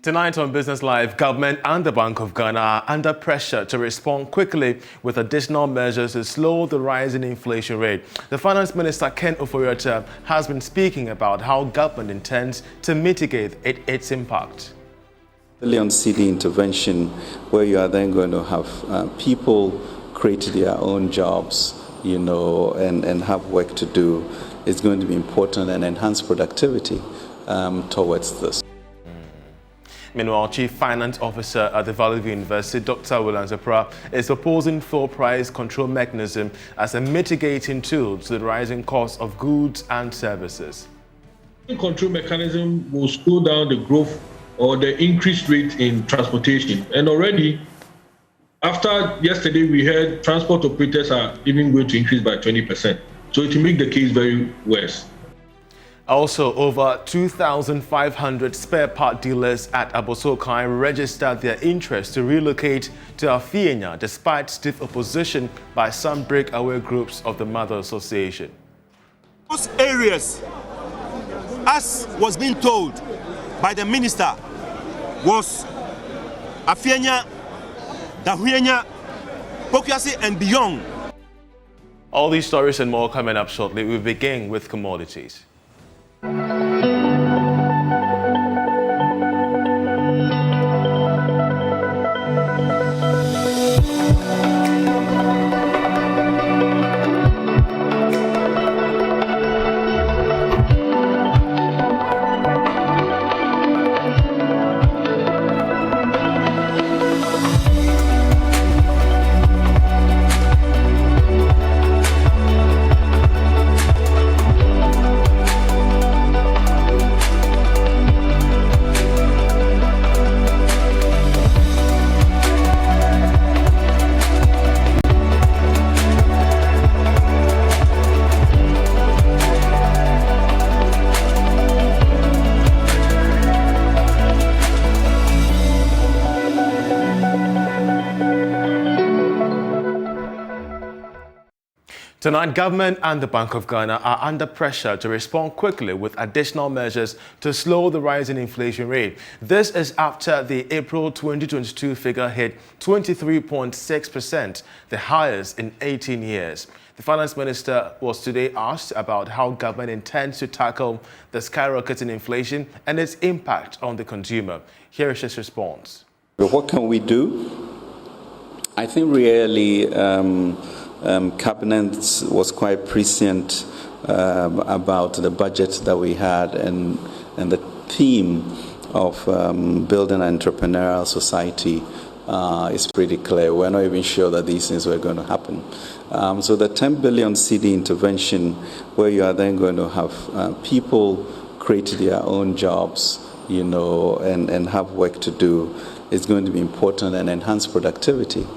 Tonight on Business Live, government and the Bank of Ghana are under pressure to respond quickly with additional measures to slow the rising inflation rate. The Finance Minister, Ken Ofori-Atta, has been speaking about how government intends to mitigate its impact. Billion CD intervention, where you are then going to have people create their own jobs, and have work to do, is going to be important and enhance productivity towards this. Meanwhile, Chief Finance Officer at the Valley View University, Dr. William Zapra, is opposing fuel price control mechanism as a mitigating tool to the rising cost of goods and services. The control mechanism will slow down the growth or the increased rate in transportation. And already, after yesterday, we heard transport operators are even going to increase by 20%. So it will make the case very worse. Also, over 2,500 spare part dealers at Abossey registered their interest to relocate to Afienya despite stiff opposition by some breakaway groups of the Mother Association. Those areas, as was being told by the minister, was Afienya, Dahuenya, Pokuase and beyond. All these stories and more coming up shortly. We begin with commodities. Tonight, government and the Bank of Ghana are under pressure to respond quickly with additional measures to slow the rising inflation rate. This is after the April 2022 figure hit 23.6%, the highest in 18 years. The Finance Minister was today asked about how government intends to tackle the skyrocketing inflation and its impact on the consumer. Here is his response. What can we do? I think really Cabinet was quite prescient about the budget that we had and the theme of building an entrepreneurial society is pretty clear. We're not even sure that these things were going to happen. So the 10 billion CD intervention, where you are then going to have people create their own jobs, and have work to do, is going to be important and enhance productivity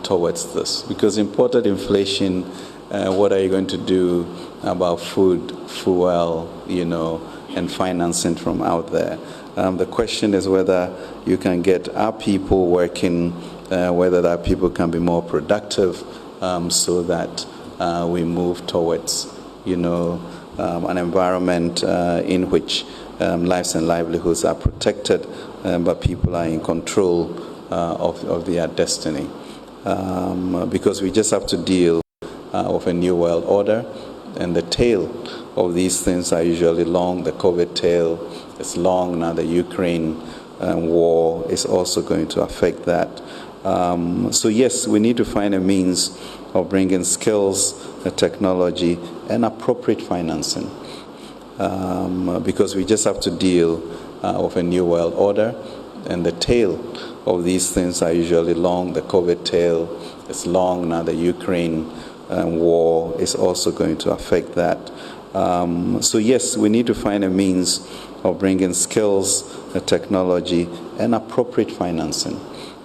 towards this. Because imported inflation, what are you going to do about food, fuel, and financing from out there? The question is whether you can get our people working, whether our people can be more productive, so that we move towards, an environment in which lives and livelihoods are protected, but people are in control of their destiny. Because we just have to deal with a new world order, and the tail of these things are usually long. The COVID tail is long. Now the Ukraine war is also going to affect that. So yes, we need to find a means of bringing skills, technology, and appropriate financing. Because we just have to deal with a new world order, and the tail of these things are usually long. The COVID tail is long. Now the Ukraine war is also going to affect that. So yes, we need to find a means of bringing skills, technology, and appropriate financing.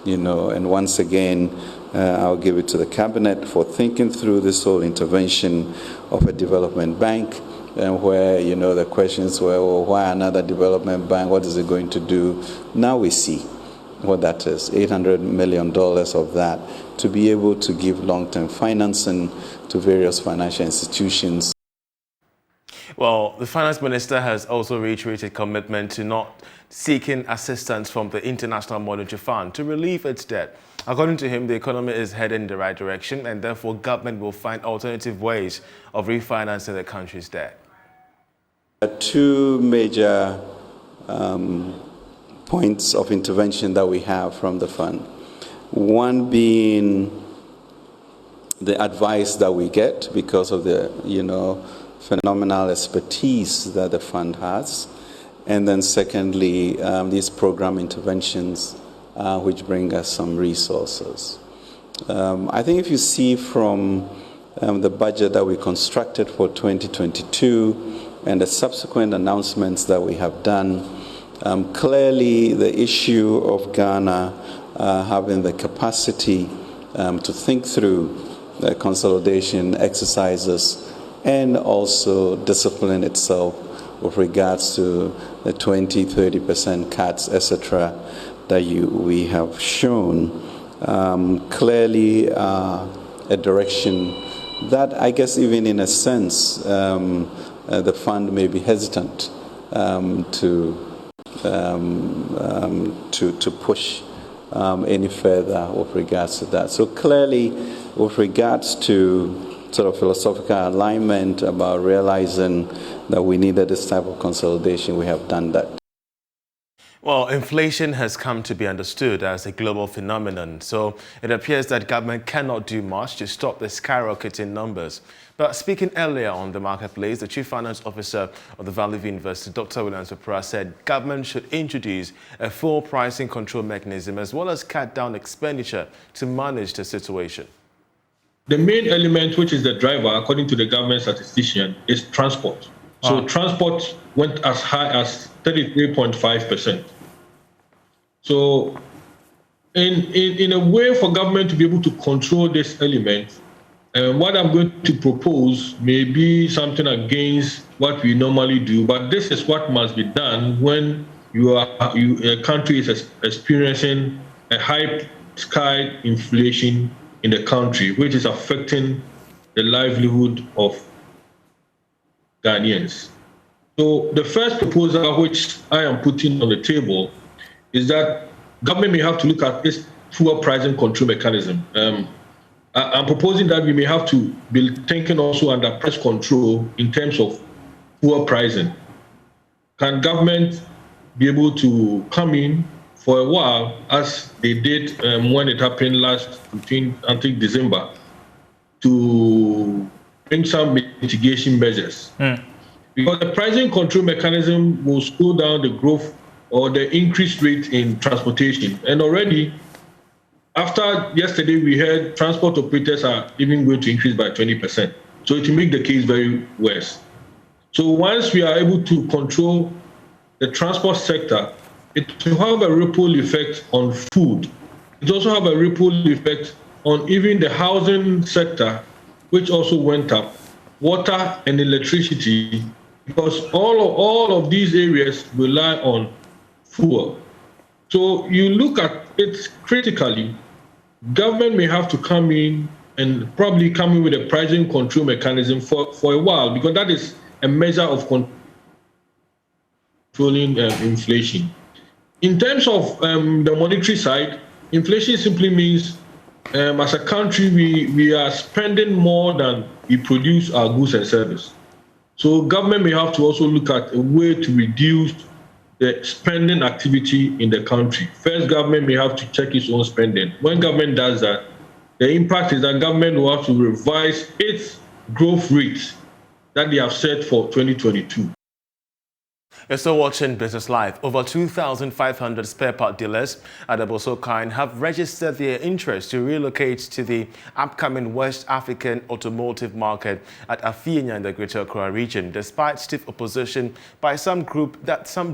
And once again, I'll give it to the Cabinet for thinking through this whole intervention of a development bank, and where, the questions were, well, why another development bank? What is it going to do? Now we see what that is, $800 million of that, to be able to give long-term financing to various financial institutions. Well, the finance minister has also reiterated commitment to not seeking assistance from the International Monetary Fund to relieve its debt. According to him, the economy is heading in the right direction and therefore government will find alternative ways of refinancing the country's debt. Two major points of intervention that we have from the fund. One being the advice that we get because of the, phenomenal expertise that the fund has. And then secondly, these program interventions which bring us some resources. I think if you see from the budget that we constructed for 2022 and the subsequent announcements that we have done, clearly the issue of Ghana having the capacity to think through the consolidation exercises and also discipline itself with regards to the 20-30% cuts, etc., that we have shown, clearly a direction that I guess even in a sense the fund may be hesitant to push any further with regards to that. So clearly, with regards to sort of philosophical alignment about realizing that we needed this type of consolidation, we have done that. Well, inflation has come to be understood as a global phenomenon, so it appears that government cannot do much to stop the skyrocketing numbers. But speaking earlier on the marketplace, the Chief Finance Officer of the Valley View University, Dr. Williams Opera, said government should introduce a full pricing control mechanism as well as cut down expenditure to manage the situation. The main element, which is the driver, according to the government statistician, is transport. So transport went as high as 33.5%. So in a way for government to be able to control this element, what I'm going to propose may be something against what we normally do, but this is what must be done when a country is experiencing a high sky inflation in the country, which is affecting the livelihood of Ghanaians. So the first proposal which I am putting on the table is that government may have to look at this fuel pricing control mechanism. I'm proposing that we may have to be thinking also under price control in terms of fuel pricing. Can government be able to come in for a while, as they did when it happened until December, to bring some mitigation measures? Because the pricing control mechanism will slow down the growth or the increased rate in transportation. And already, after yesterday, we heard transport operators are even going to increase by 20%. So it will make the case very worse. So once we are able to control the transport sector, it will have a ripple effect on food. It also have a ripple effect on even the housing sector, which also went up, water and electricity, because all of these areas rely on fuel. So you look at it critically, government may have to come in and probably come in with a pricing control mechanism for a while, because that is a measure of controlling inflation. In terms of the monetary side, inflation simply means as a country, we are spending more than we produce our goods and services. So government may have to also look at a way to reduce the spending activity in the country. First, government may have to check its own spending. When government does that, the impact is that government will have to revise its growth rate that they have set for 2022. You're still watching Business Live. Over 2,500 spare part dealers at Abossey have registered their interest to relocate to the upcoming West African automotive market at Afienya in the Greater Accra region, despite stiff opposition by some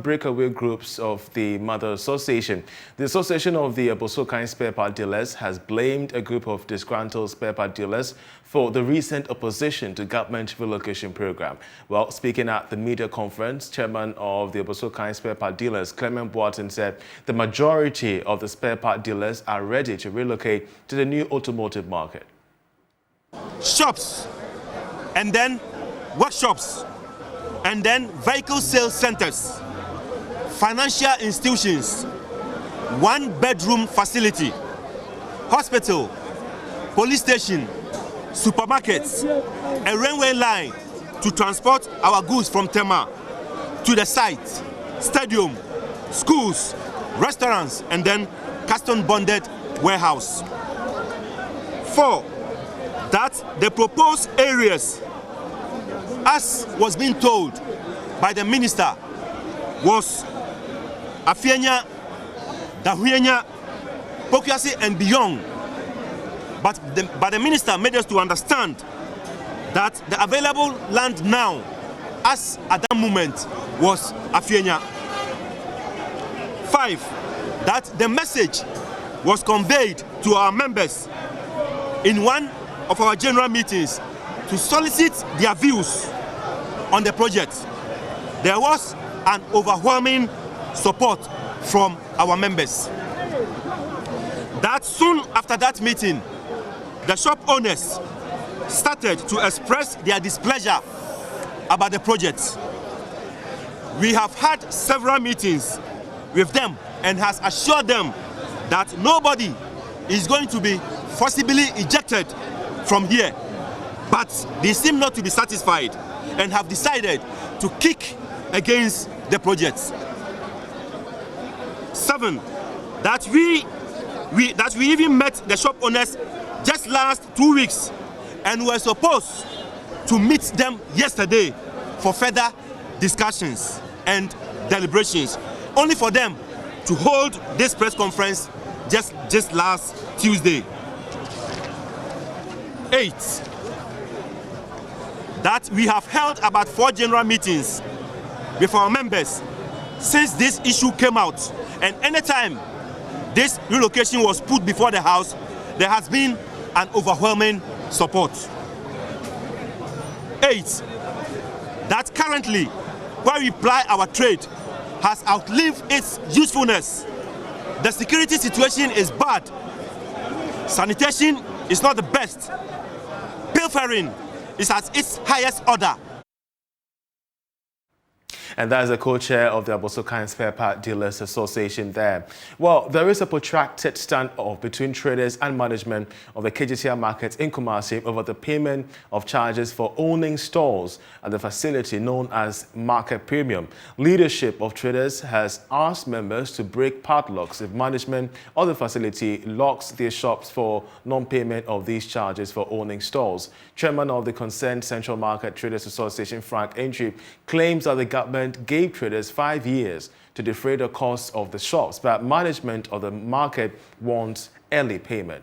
breakaway groups of the Mother Association. The Association of the Abossey spare part dealers has blamed a group of disgruntled spare part dealers for the recent opposition to government relocation program. Well, speaking at the media conference, Chairman of the Abossey spare part dealers, Clement Boateng, said the majority of the spare part dealers are ready to relocate to the new automotive market. Shops and then workshops and then vehicle sales centers, financial institutions, one-bedroom facility, hospital, police station, supermarkets, a railway line to transport our goods from Tema to the site, stadium, schools, restaurants, and then custom-bonded warehouse. 4, that the proposed areas, as was being told by the minister, was Afienya, Dahuenya, Pokuase, and beyond. But the minister made us to understand that the available land now, as at that moment, was Afienya. 5, that the message was conveyed to our members in one of our general meetings to solicit their views on the project. There was an overwhelming support from our members. That soon after that meeting, the shop owners started to express their displeasure about the project. We have had several meetings with them and has assured them that nobody is going to be forcibly ejected from here. But they seem not to be satisfied and have decided to kick against the project. 7, that we even met the shop owners just last 2 weeks and were supposed to meet them yesterday for further discussions and deliberations, only for them to hold this press conference just last Tuesday. 8, that we have held about 4 general meetings with our members since this issue came out, and anytime this relocation was put before the House, there has been an overwhelming support. 8, that currently where we ply our trade has outlived its usefulness. The security situation is bad. Sanitation is not the best. Pilfering is at its highest order. And that is the co-chair of the Abosokan Spare Part Dealers Association there. Well, there is a protracted standoff between traders and management of the KGTR market in Kumasi over the payment of charges for owning stores at the facility known as Market Premium. Leadership of traders has asked members to break padlocks if management of the facility locks their shops for non-payment of these charges for owning stores. Chairman of the concerned Central Market Traders Association, Frank Ayitey, claims that the government gave traders 5 years to defray the costs of the shops, but management of the market wants early payment.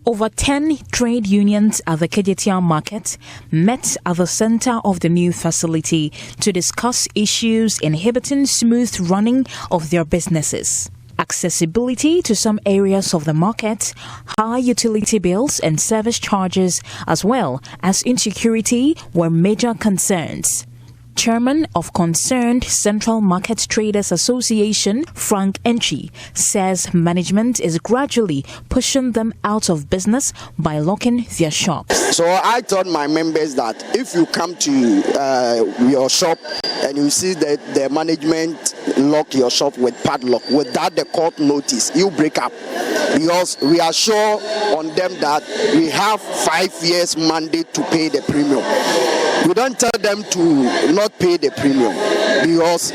Over 10 trade unions at the KGTR market met at the center of the new facility to discuss issues inhibiting smooth running of their businesses. Accessibility to some areas of the market, high utility bills and service charges, as well as insecurity were major concerns. Chairman of concerned Central Market Traders Association, Frank Ayitey, says management is gradually pushing them out of business by locking their shops. So I told my members that if you come to your shop and you see that the management lock your shop with padlock without the court notice, you break up, because we are sure on them that we have 5 years mandate to pay the premium. We don't tell them to not pay the premium because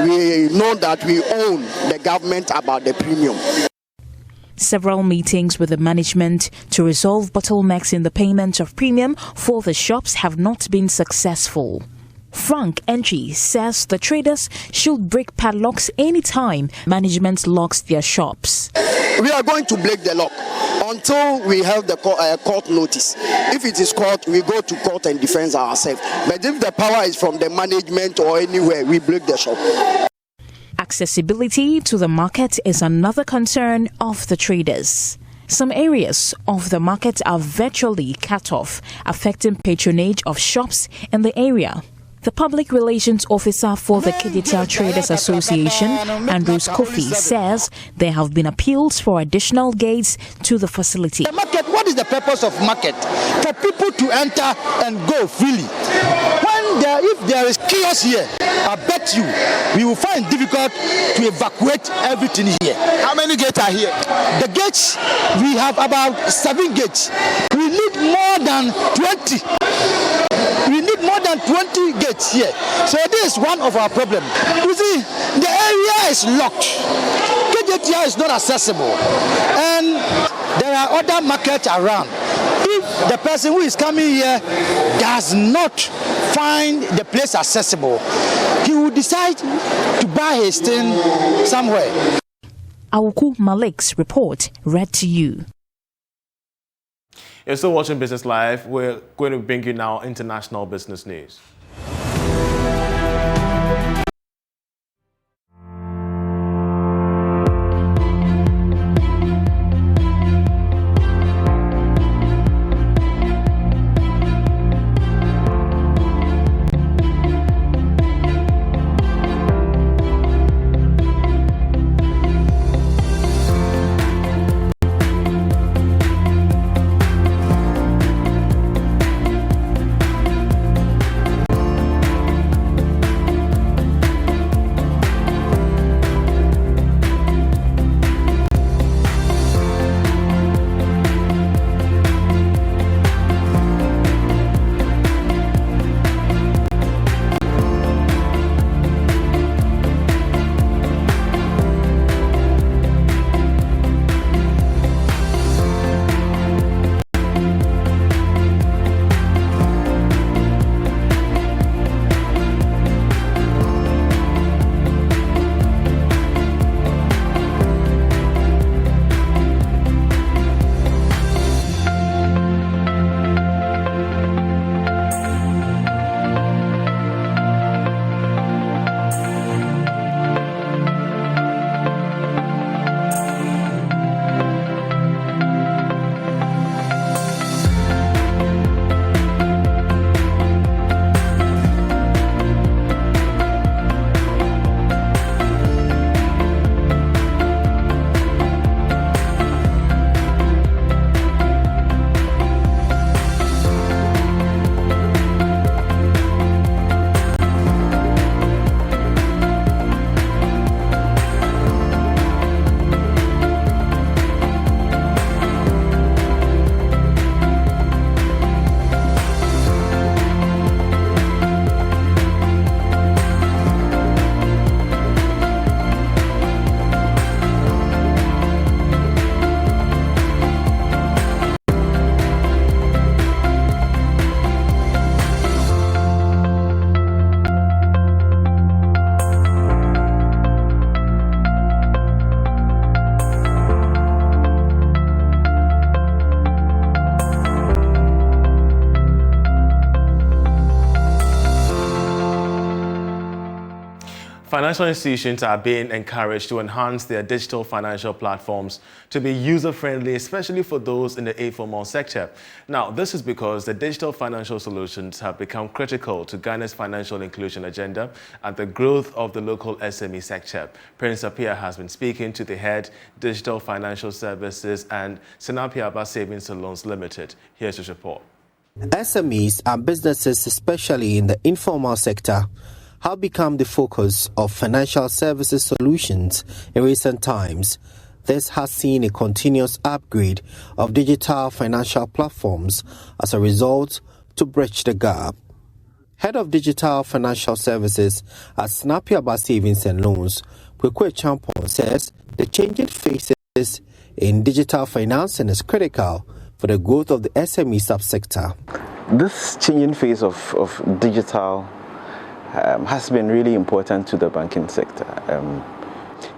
we know that we own the government about the premium. Several meetings with the management to resolve bottlenecks in the payment of premium for the shops have not been successful. Frank Ayitey says the traders should break padlocks anytime management locks their shops. We are going to break the lock until we have the court notice. If it is court, we go to court and defend ourselves. But if the power is from the management or anywhere, we break the shop. Accessibility to the market is another concern of the traders. Some areas of the market are virtually cut off, affecting patronage of shops in the area. The Public Relations Officer for the Kejetia Traders Association, Andrews Kofi, says there have been appeals for additional gates to the facility. The market, what is the purpose of market? For people to enter and go freely. If there is chaos here, I bet you we will find it difficult to evacuate everything here. How many gates are here? The gates, we have about 7 gates. We need more than 20. We need more than 20 gates here. So this is one of our problems. You see, the area is locked. Kejetia is not accessible. And there are other markets around. If the person who is coming here does not find the place accessible, he will decide to buy his thing somewhere. Awuku Malik's report read to you. You're still watching Business Live. We're going to bring you now international business news. Financial institutions are being encouraged to enhance their digital financial platforms to be user-friendly, especially for those in the informal sector. Now, this is because the digital financial solutions have become critical to Ghana's financial inclusion agenda and the growth of the local SME sector. Prince Appiah has been speaking to the head Digital Financial Services and Sinapiaba Savings and Loans Limited. Here's his report. SMEs and businesses, especially in the informal sector, have become the focus of financial services solutions in recent times. This has seen a continuous upgrade of digital financial platforms as a result to bridge the gap. Head of Digital Financial Services at Sinapiaba Savings and Loans, Kwekwe Champon, says the changing faces in digital financing is critical for the growth of the SME subsector. This changing phase of digital has been really important to the banking sector.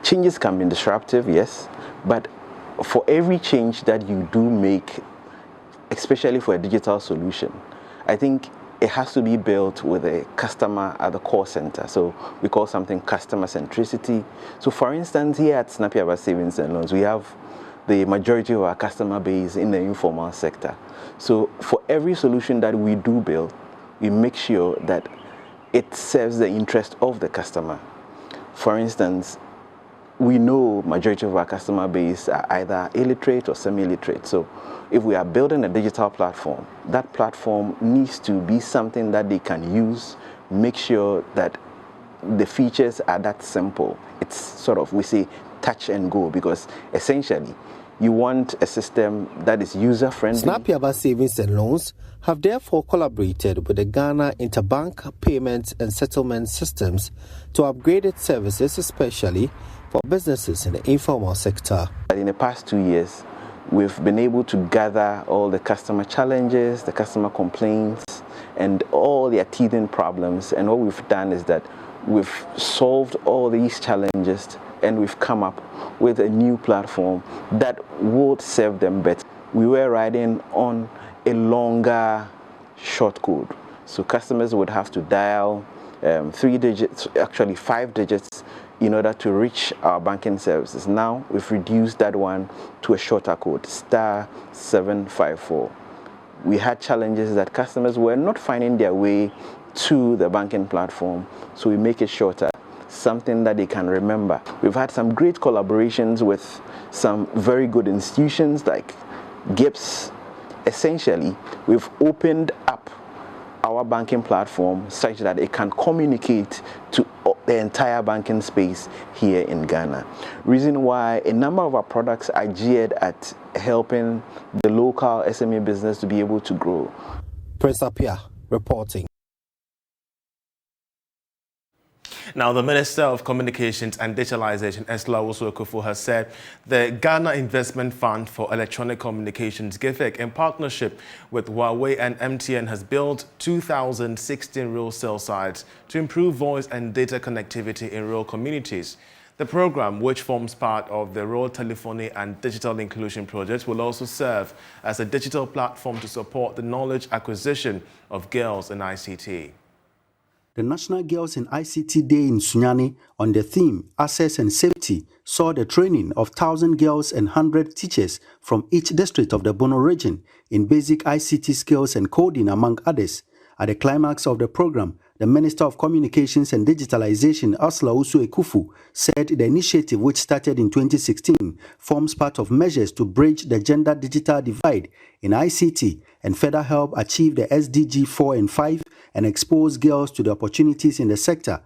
Changes can be disruptive, yes, but for every change that you do make, especially for a digital solution, I think it has to be built with a customer at the core center. So we call something customer centricity. So for instance, here at Sinapiaba Savings and Loans, we have the majority of our customer base in the informal sector. So for every solution that we do build, we make sure that it serves the interest of the customer. For instance, we know majority of our customer base are either illiterate or semi-literate. So if we are building a digital platform, that platform needs to be something that they can use, make sure that the features are that simple. It's sort of, we say, touch and go, because essentially you want a system that is user-friendly. Snap Yaba Savings and Loans have therefore collaborated with the Ghana Interbank Payments and Settlement Systems to upgrade its services, especially for businesses in the informal sector. In the past 2 years, we've been able to gather all the customer challenges, the customer complaints, and all their teething problems. And what we've done is that we've solved all these challenges, and we've come up with a new platform that would serve them better. We were riding on a longer short code. So customers would have to dial 3 digits, actually 5 digits, in order to reach our banking services. Now we've reduced that one to a shorter code, *754. We had challenges that customers were not finding their way to the banking platform, so we make it shorter, something that they can remember. We've had some great collaborations with some very good institutions like GIPS. Essentially, we've opened up our banking platform such that it can communicate to the entire banking space here in Ghana. Reason why a number of our products are geared at helping the local SME business to be able to grow. Prince Apia reporting. Now, the Minister of Communications and Digitalization, Esla Owusu-Ekufo, has said the Ghana Investment Fund for Electronic Communications, GIFEC, in partnership with Huawei and MTN, has built 2,016 rural cell sites to improve voice and data connectivity in rural communities. The program, which forms part of the Rural Telephony and Digital Inclusion Project, will also serve as a digital platform to support the knowledge acquisition of girls in ICT. The National Girls in ICT Day in Sunyani, on the theme Access and Safety, saw the training of 1,000 girls and 100 teachers from each district of the Bono region in basic ICT skills and coding, among others. At the climax of the program, the Minister of Communications and Digitalization, Esla Owusu-Ekufo, said the initiative, which started in 2016, forms part of measures to bridge the gender digital divide in ICT and further help achieve the SDG 4 and 5 and expose girls to the opportunities in the sector.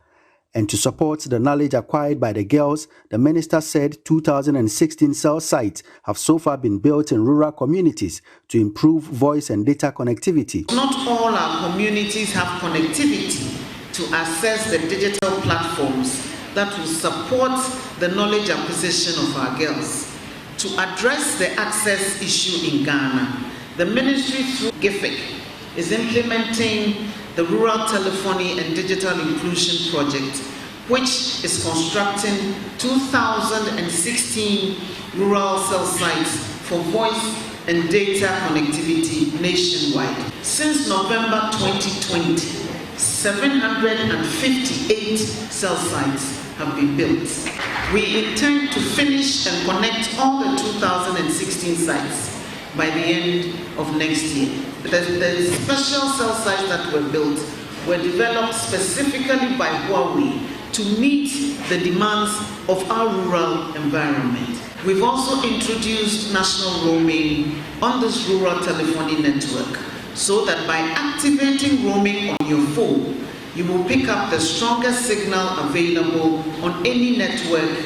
And to support the knowledge acquired by the girls, the minister said 2016 cell sites have so far been built in rural communities to improve voice and data connectivity. Not all our communities have connectivity to access the digital platforms that will support the knowledge acquisition of our girls. To address the access issue in Ghana, the ministry through GIFEC is implementing the Rural Telephony and Digital Inclusion Project, which is constructing 2,016 rural cell sites for voice and data connectivity nationwide. Since November 2020, 758 cell sites have been built. We intend to finish and connect all the 2,016 sites by the end of next year. The special cell sites that were built were developed specifically by Huawei to meet the demands of our rural environment. We've also introduced national roaming on this rural telephony network so that by activating roaming on your phone, you will pick up the strongest signal available on any network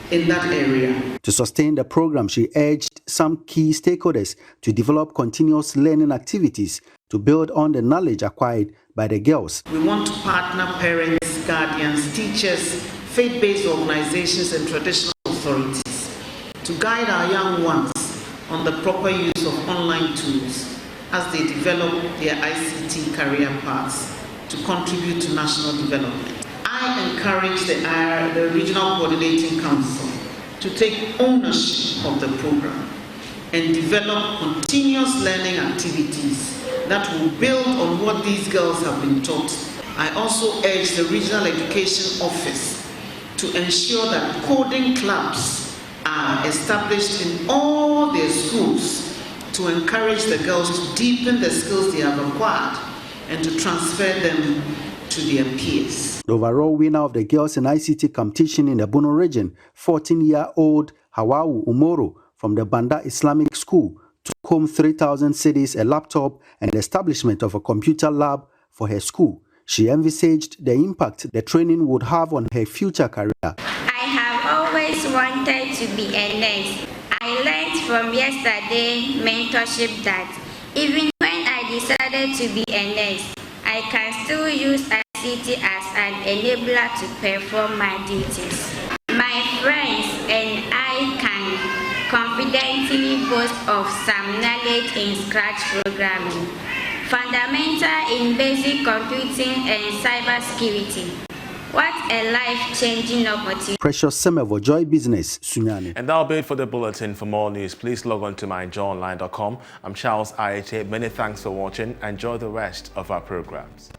in that area. To sustain the program, she urged some key stakeholders to develop continuous learning activities to build on the knowledge acquired by the girls. We want to partner parents, guardians, teachers, faith-based organizations, and traditional authorities to guide our young ones on the proper use of online tools as they develop their ICT career paths to contribute to national development. I encourage the Regional Coordinating Council to take ownership of the program and develop continuous learning activities that will build on what these girls have been taught. I also urge the Regional Education Office to ensure that coding clubs are established in all their schools to encourage the girls to deepen the skills they have acquired and to transfer them to their peers. The overall winner of the Girls in ICT competition in the Bono region, 14-year-old Hawau Umoro from the Banda Islamic School, took home 3,000 cedis, a laptop, and the establishment of a computer lab for her school. She envisaged the impact the training would have on her future career. I have always wanted to be a nurse. I learned from yesterday mentorship that even when I decided to be a nurse, I can still use ICT as an enabler to perform my duties. My friends and I can confidently boast of some knowledge in Scratch programming, fundamental in basic computing and cybersecurity. What a life-changing opportunity. Precious Semevo, Joy Business, Sunyani. And that'll be it for the bulletin. For more news, please log on to myjoyonline.com. I'm Charles Ayitey. Many thanks for watching. Enjoy the rest of our programs.